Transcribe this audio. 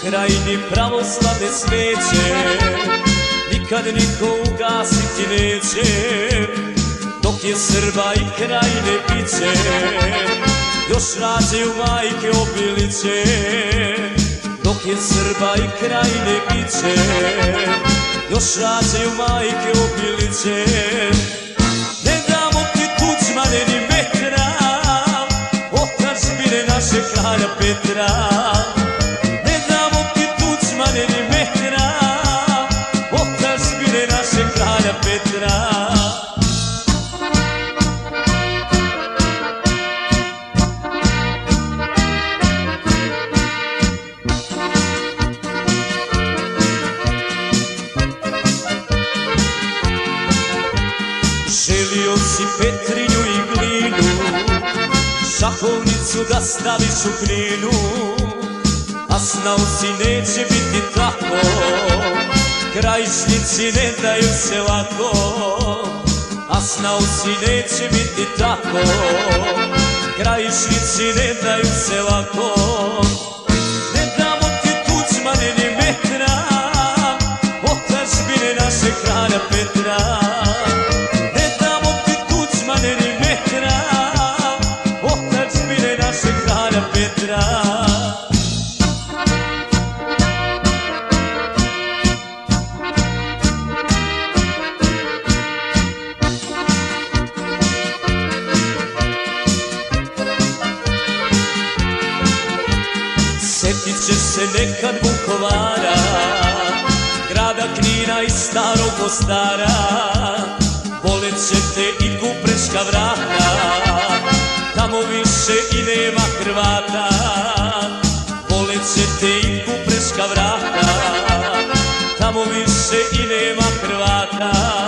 krajini pravoslavne sveće nikad niko ugasiti neće. Dok je Srba i krajine biće, još rađaju majke obiliće. Dok je Srba i krajine biće, još rađaju majke obiliće. Ne damo ti Tuđmane ni metra, otadžbine naše kralja Petra. Ne damo ti Tuđmane ni metra, otadžbine naše kralja Petra. Želio si Petrinju i Glinu, šahovnicu da staviš u Kninu, a znao si neće biti tako, Krajišnici ne daju se lako. A znao si neće biti tako, Krajišnici ne daju se lako. Ne damo ti Tuđmane ni metra, otadžbine naše kralja Petra. Sjetit ćeš se nekad Vukovara, grada Knina i starog Mostara. Volet će te i Kupreška vrata, tamo više i nema Hrvata. Volet će te i Kupreška vrata, tamo više i nema Hrvata.